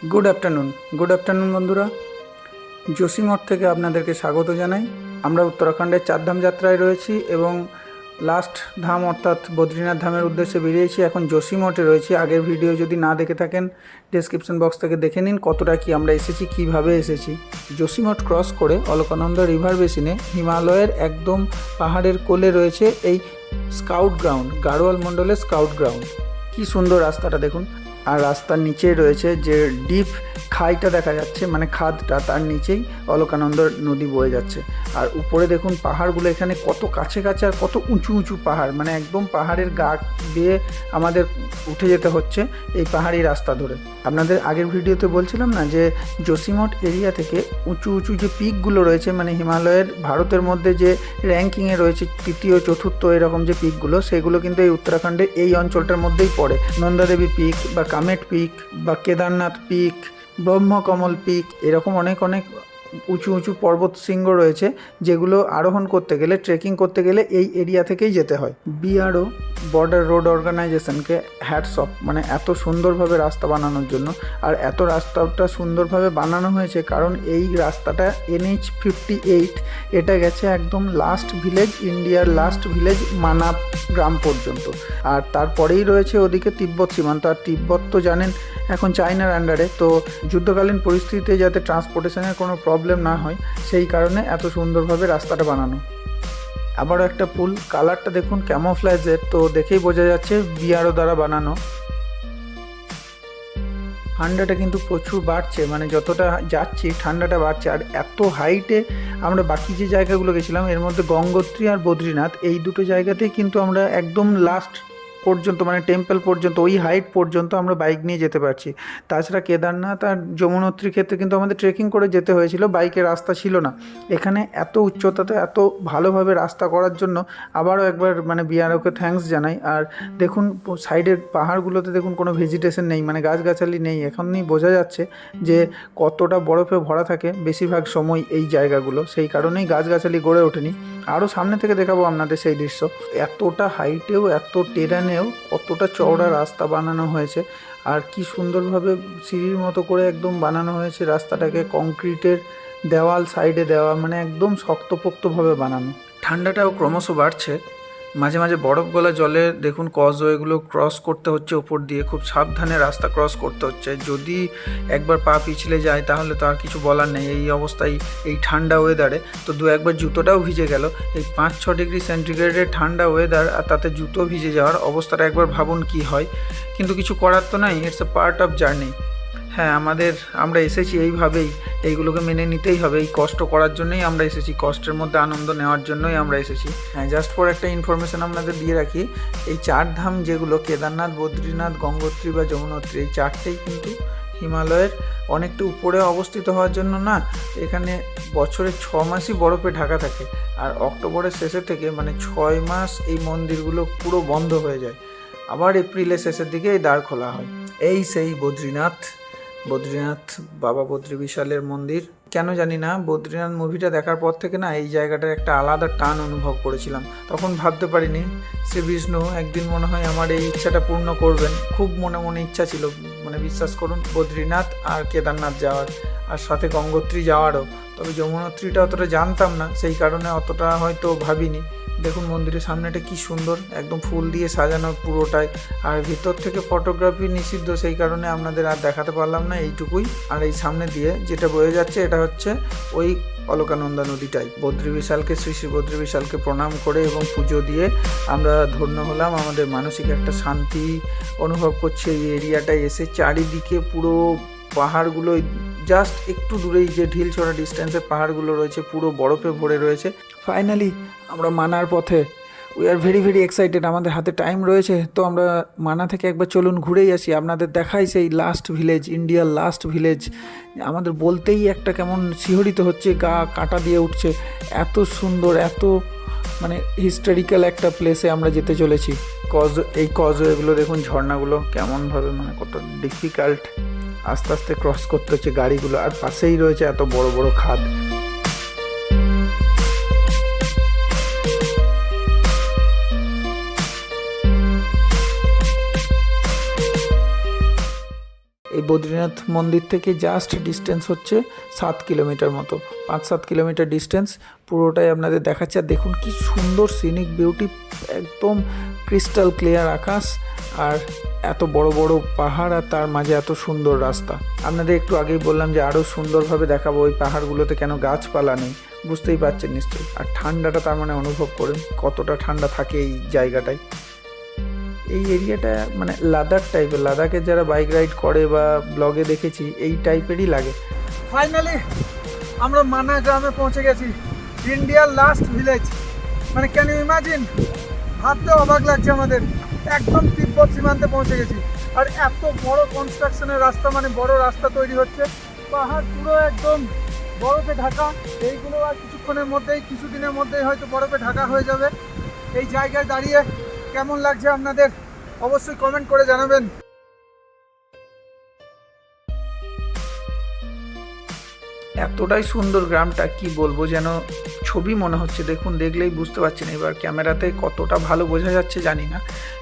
Good afternoon বন্ধুরা। যোশীমঠ থেকে আপনাদেরকে স্বাগত জানাই। আমরা উত্তরাখণ্ডের চারধাম যাত্রায় রয়েছি এবং লাস্ট ধাম অর্থাৎ বদ্রীনাথ ধামের উদ্দেশ্যে বেরিয়েছি। এখন যোশীমঠে রয়েছি। আগের ভিডিও যদি না দেখে থাকেন ডেসক্রিপশন বক্স থেকে দেখে নিন কতটা কি আমরা এসেছি, কিভাবে এসেছি। যোশীমঠ ক্রস করে অলকানন্দা রিভার বেসিনে হিমালয়ের একদম পাহাড়ের কোলে রয়েছে এই স্কাউট গ্রাউন্ড, গাড়োয়াল মণ্ডলের স্কাউট গ্রাউন্ড। কি সুন্দর রাস্তাটা দেখুন। আর রাস্তার নিচেই রয়েছে যে ডিপ খাইটা দেখা যাচ্ছে, মানে খাদটা, তার নিচেই অলকানন্দা নদী বয়ে যাচ্ছে। আর উপরে দেখুন পাহাড়গুলো এখানে কত কাছে কাছে আর কত উঁচু উঁচু পাহাড়, মানে একদম পাহাড়ের গা বেয়ে আমাদের উঠে যেতে হচ্ছে এই পাহাড়ি রাস্তা ধরে। আপনাদের আগের ভিডিওতে বলছিলাম না যে যোশীমঠ এরিয়া থেকে উঁচু উঁচু যে পিকগুলো রয়েছে, মানে হিমালয়ের ভারতের মধ্যে যে র্যাঙ্কিংয়ে রয়েছে তৃতীয় চতুর্থ এরকম যে পিকগুলো, সেগুলো কিন্তু এই উত্তরাখণ্ডের এই অঞ্চলটার মধ্যেই পড়ে। নন্দাদেবী পিক বা কামেট পিক বা কেদারনাথ পিক, ব্রহ্মকমল পিক, এরকম অনেক উঁচু উঁচু পর্বত শৃঙ্গ রয়েছে যেগুলো আরোহণ করতে গেলে, ট্রেকিং করতে গেলে এই এরিয়া থেকেই যেতে হয়। BRO border road অর্গানাইজেশনকে hats off, মানে এত সুন্দরভাবে রাস্তা বানানোর জন্য। আর এত রাস্তাটা সুন্দরভাবে বানানো হয়েছে কারণ এই রাস্তাটা NH58, এটা গেছে একদম লাস্ট ভিলেজ, ইন্ডিয়ার লাস্ট ভিলেজ মানাপ গ্রাম পর্যন্ত। আর তারপরেই রয়েছে ওদিকে তিব্বত সীমান্ত। আর তিব্বত তো জানেন এখন চায়নার আন্ডারে, তো যুদ্ধকালীন পরিস্থিতিতে যাতে ট্রান্সপোর্টেশনের কোনো প্রবলেম না হয় সেই কারণে এত সুন্দরভাবে রাস্তাটা বানানো। আবারও একটা পুল, কালারটা দেখুন ক্যামোফ্ল্যাজের, তো দেখেই বোঝা যাচ্ছে বিআরও দ্বারা বানানো। ঠান্ডাটা কিন্তু প্রচুর বাড়ছে, মানে যতটা যাচ্ছি ঠান্ডাটা বাড়ছে। আর এত হাইটে আমরা বাকি যে জায়গাগুলো গেছিলাম এর মধ্যে গঙ্গোত্রী আর বদ্রীনাথ, এই দুটো জায়গাতেই কিন্তু আমরা একদম লাস্ট পর্যন্ত, মানে টেম্পল পর্যন্ত, ওই হাইট পর্যন্ত আমরা বাইক নিয়ে যেতে পারছি। তাছাড়া কেদারনাথ আর যমুনোত্রীর ক্ষেত্রে কিন্তু আমাদের ট্রেকিং করে যেতে হয়েছিল, বাইকের রাস্তা ছিল না। এখানে এত উচ্চতাতে এত ভালোভাবে রাস্তা করার জন্য আবারও একবার মানে বিআরওকে থ্যাঙ্কস জানাই। আর দেখুন সাইডের পাহাড়গুলোতে দেখুন কোনো ভেজিটেশন নেই, মানে গাছগাছালি নেই। এখনই বোঝা যাচ্ছে যে কতটা বরফে ভরা থাকে বেশিরভাগ সময় এই জায়গাগুলো, সেই কারণেই গাছগাছালি গড়ে ওঠেনি। আরও সামনে থেকে দেখাবো আপনাদের সেই দৃশ্য। এতটা হাইটেও এত টেরানেও কতটা চওড়া রাস্তা বানানো হয়েছে, আর কি সুন্দরভাবে সিঁড়ির মতো করে একদম বানানো হয়েছে রাস্তাটাকে। কংক্রিটের দেওয়াল সাইডে দেওয়া, মানে একদম শক্তপোক্তভাবে বানানো। ঠান্ডাটাও ক্রমশ বাড়ছে, মাঝে মাঝে বরফ গলা জলে দেখুন কজওয়েগুলো ক্রস করতে হচ্ছে ওপর দিয়ে, খুব সাবধানে রাস্তা ক্রস করতে হচ্ছে। যদি একবার পা পিছলে যায় তাহলে তো আর কিছু বলার নেই। এই অবস্থায় এই ঠান্ডা ওয়েদারে তো একবার জুতোটাও ভিজে গেল। এই 5-6 ডিগ্রি সেন্টিগ্রেডের ঠান্ডা ওয়েদার আর তাতে জুতো ভিজে যাওয়ার অবস্থাটা একবার ভাবুন কি হয়। কিন্তু কিছু করার তো নাই, it's a part of journey. হ্যাঁ, আমরা এসেছি এইভাবেই, এইগুলোকে মেনে নিতেই হবে। এই কষ্ট করার জন্যই আমরা এসেছি, কষ্টের মধ্যে আনন্দ নেওয়ার জন্যই আমরা এসেছি। হ্যাঁ, জাস্ট ফর একটা ইনফরমেশন আপনাদের দিয়ে রাখি, এই 4 ধাম যেগুলো কেদারনাথ, বদ্রীনাথ, গঙ্গোত্রী বা যমুনোত্রী, এই 4টেই কিন্তু হিমালয়ের অনেকটা উপরে অবস্থিত হওয়ার জন্য না, এখানে বছরে 6 মাসই বরফে ঢাকা থাকে। আর অক্টোবরের শেষের থেকে মানে 6 মাস এই মন্দিরগুলো পুরো বন্ধ হয়ে যায়। আবার এপ্রিলের শেষের দিকে এই দ্বার খোলা হয়। এই সেই বদ্রীনাথ বাবা বদ্রী বিশালের মন্দির। কেন জানি না, বদ্রীনাথ মুভিটা দেখার পর থেকে না এই জায়গাটার একটা আলাদা টান অনুভব করেছিলাম। তখন ভাবতে পারিনি শ্রী বিষ্ণু একদিন মনে হয় আমার এই ইচ্ছাটা পূর্ণ করবেন। খুব মনে ইচ্ছা ছিল, মানে বিশ্বাস করুন, বদ্রীনাথ আর কেদারনাথ যাওয়ার, আর সাথে গঙ্গোত্রী যাওয়ারও। তবে যমুনোত্রীটা অতটা জানতাম না, সেই কারণে অতটা হয়তো ভাবিনি। দেখুন মন্দিরের সামনেটা কি সুন্দর, একদম ফুল দিয়ে সাজানো পুরোটাই। আর ভিতর থেকে ফটোগ্রাফি নিষিদ্ধ, সেই কারণে আপনাদের আর দেখাতে পারলাম না, এইটুকুই। আর এই সামনে দিয়ে যেটা বয়ে যাচ্ছে এটা হচ্ছে ওই অলকানন্দা নদীটাই। বদ্রী বিশালকে, শ্রী শ্রী বদ্রী বিশালকে প্রণাম করে এবং পুজো দিয়ে আমরা ধন্য হলাম। আমাদের মানসিক একটা শান্তি অনুভব করছে এই এরিয়াটায় এসে। চারিদিকে পুরো পাহাড়গুলো, জাস্ট একটু দূরেই যে ঢিল ছড়া ডিস্টেন্সে পাহাড়গুলো রয়েছে পুরো বরফে ভরে রয়েছে। ফাইনালি আমরা মানার পথে। We are very excited. আমাদের হাতে টাইম রয়েছে, তো আমরা মানা থেকে একবার চলুন ঘুরেই আসি, আপনাদের দেখাই সেই লাস্ট ভিলেজ, ইন্ডিয়ার লাস্ট ভিলেজ। আমাদের বলতেই একটা কেমন শিহরিত হচ্ছে, গা কাঁটা দিয়ে উঠছে। এত সুন্দর, এত মানে হিস্টোরিক্যাল একটা প্লেসে আমরা যেতে চলেছি। এই কজওয়েগুলো দেখুন, ঝর্ণাগুলো কেমনভাবে, মানে কত ডিফিকাল্ট আস্তে আস্তে ক্রস করতে হচ্ছে গাড়িগুলো। আর পাশেই রয়েছে এত বড় বড় খাদ। এই বদ্রীনাথ মন্দির থেকে জাস্ট ডিস্টেন্স হচ্ছে 7 কিলোমিটার মতো, 5-7 কিলোমিটার ডিস্টেন্স। পুরোটাই আপনাদের দেখাচ্ছে। আর দেখুন কি সুন্দর সিনিক বিউটি, একদম ক্রিস্টাল ক্লিয়ার আকাশ আর এত বড় বড় পাহাড়, আর তার মাঝে এত সুন্দর রাস্তা। আপনাদের একটু আগেই বললাম যে আরও সুন্দরভাবে দেখাবো ওই পাহাড়গুলোতে কেন গাছপালা নেই, বুঝতেই পারছেন নিশ্চয়ই। আর ঠান্ডাটা তার মানে অনুভব করেন কতটা ঠান্ডা থাকে এই জায়গাটায়। এই এরিয়াটা মানে লাদাখ টাইপের, লাদাখে যারা বাইক রাইড করে বা ব্লগে দেখেছি এই টাইপেরই লাগে। ফাইনালি আমরা মানা গ্রামে পৌঁছে গেছি, ইন্ডিয়ার লাস্ট ভিলেজ। মানে ক্যান ইউ ইমাজিন, ভাবতে অবাক লাগছে আমাদের, একদম তিব্বত সীমান্তে পৌঁছে গেছি। আর এত বড় কনস্ট্রাকশনের রাস্তা, মানে বড় রাস্তা তৈরি হচ্ছে, পাহাড় পুরো একদম বরফে ঢাকা। এইগুলো আর কিছুক্ষণের মধ্যেই, কিছুদিনের মধ্যেই হয়তো বরফে ঢাকা হয়ে যাবে। এই জায়গায় দাঁড়িয়ে কেমন লাগছে আপনাদের অবশ্যই কমেন্ট করে জানাবেন। এতটাই সুন্দর গ্রামটা, কি বলবো, যেন ছবি মনে হচ্ছে। দেখুন, দেখলেই বুঝতে পারছেন। এবার ক্যামেরাতে কতটা ভালো বোঝা যাচ্ছে জানি না,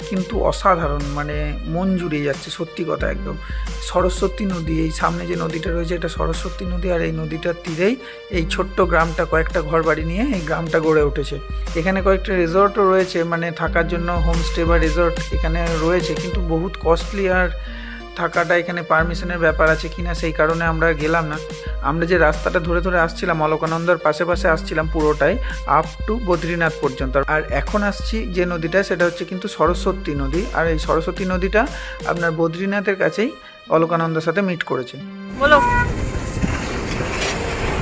কিন্তু অসাধারণ, মানে মন জুড়িয়ে যাচ্ছে সত্যি কথা। একদম সরস্বতী নদী, এই সামনে যে নদীটা রয়েছে এটা সরস্বতী নদী, আর এই নদীটার তীরেই এই ছোট্ট গ্রামটা, কয়েকটা ঘর বাড়ি নিয়ে এই গ্রামটা গড়ে উঠেছে। এখানে কয়েকটা রিসর্টও রয়েছে, মানে থাকার জন্য হোমস্টে বা রিসর্ট এখানে রয়েছে, কিন্তু বহুত কস্টলি। আর থাকাটা এখানে পারমিশনের ব্যাপার আছে কিনা, সেই কারণে আমরা গেলাম না। আমরা যে রাস্তাটা ধরে ধরে আসছিলাম, অলকানন্দার পাশে পাশে আসছিলাম পুরোটাই আপ টু বদ্রীনাথ পর্যন্ত। আর এখন আসছি যে নদীটা, সেটা হচ্ছে কিন্তু সরস্বতী নদী। আর এই সরস্বতী নদীটা আপনার বদ্রীনাথের কাছেই অলকানন্দার সাথে মিট করেছে। বলো,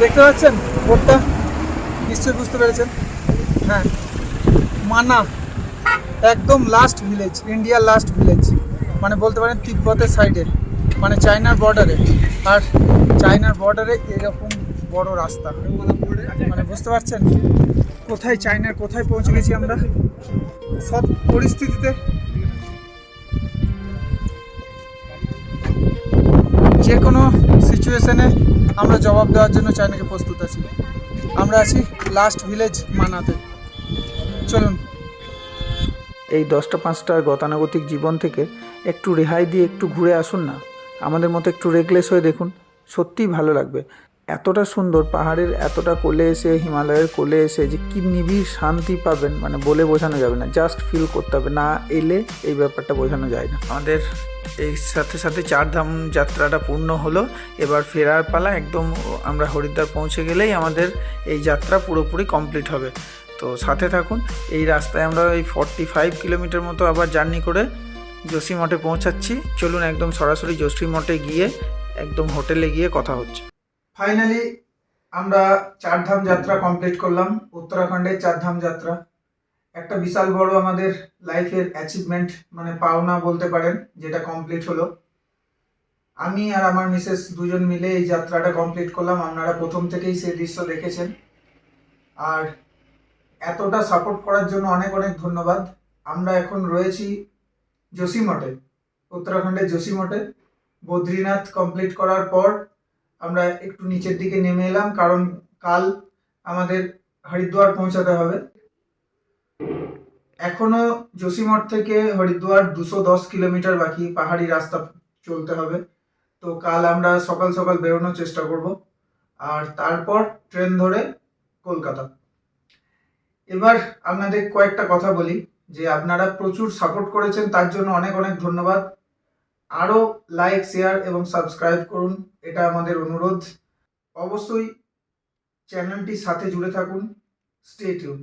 দেখতে পাচ্ছেন বোর্ডটা, নিশ্চয়ই বুঝতে পেরেছেন। হ্যাঁ, মানা একদম লাস্ট ভিলেজ, ইন্ডিয়ার লাস্ট ভিলেজ, মানে বলতে পারেন তিব্বতের সাইডে, মানে চায়নার বর্ডারে। আর চায়নার বর্ডারে এরকম বড় রাস্তা, মানে বুঝতে পারছেন কোথায় চায়নার কোথায় পৌঁছে গেছি আমরা সব পরিস্থিতিতে। যে কোনো সিচুয়েশনে আমরা জবাব দেওয়ার জন্য চায়নাকে প্রস্তুত আছি। আমরা আছি লাস্ট ভিলেজ মানাতে। চলুন, এই 10টা 5টার গতানুগতিক জীবন থেকে একটু রেহাই দিয়ে একটু ঘুরে আসুন না, আমাদের মতো একটু রেকলেস হয়ে দেখুন, সত্যিই ভালো লাগবে। এতটা সুন্দর পাহাড়ের এতটা কোলে এসে, হিমালয়ের কোলে এসে যে কি নিবিড় শান্তি পাবেন, মানে বলে বোঝানো যাবে না, জাস্ট ফিল করতে হবে, না এলে এই ব্যাপারটা বোঝানো যায় না। আমাদের এই সাথে সাথে 4 ধাম যাত্রাটা পূর্ণ হলো। এবার ফেরার পালা, একদম আমরা হরিদ্বার পৌঁছে গেলেই আমাদের এই যাত্রা পুরোপুরি কমপ্লিট হবে। তো সাথে থাকুন। এই রাস্তায় আমরা ওই 45 কিলোমিটার মতো আবার জার্নি করে যোশীমঠে পৌঁছাচ্ছি। চলুন একদম সরাসরি যোশীমঠে গিয়ে একদম হোটেলে গিয়ে কথা হচ্ছে। ফাইনালি আমরা 4 ধাম যাত্রা কমপ্লিট করলাম, উত্তরাখণ্ডের 4 ধাম যাত্রা। একটা বিশাল বড় আমাদের লাইফের অ্যাচিভমেন্ট, মানে পাওনা বলতে পারেন, যেটা কমপ্লিট হলো। আমি আর আমার মিসেস দুজন মিলে এই যাত্রাটা কমপ্লিট করলাম। আপনারা প্রথম থেকেই সেই দৃশ্য দেখেছেন। আর এতটা সাপোর্ট করার জন্য অনেক অনেক ধন্যবাদ। আমরা এখন রয়েছি যোশীমঠে, উত্তরাখণ্ডের যোশীমঠে। বদ্রীনাথ কমপ্লিট করার পর আমরা একটু নিচের দিকে নেমে এলাম, কারণ কাল আমাদের হরিদ্বার পৌঁছাতে হবে। এখনো যোশীমঠ থেকে হরিদ্বার 210 কিলোমিটার বাকি, পাহাড়ি রাস্তা চলতে হবে। তো কাল আমরা সকাল সকাল বেরোনোর চেষ্টা করব, আর তারপর ট্রেন ধরে কলকাতা। এবার আপনাদের কয়েকটা কথা বলি, যে আপনারা প্রচুর সাপোর্ট করেছেন, তার জন্য অনেক অনেক ধন্যবাদ। আরও লাইক, শেয়ার এবং সাবস্ক্রাইব করুন, এটা আমাদের অনুরোধ। অবশ্যই চ্যানেলটির সাথে জুড়ে থাকুন। Stay tune.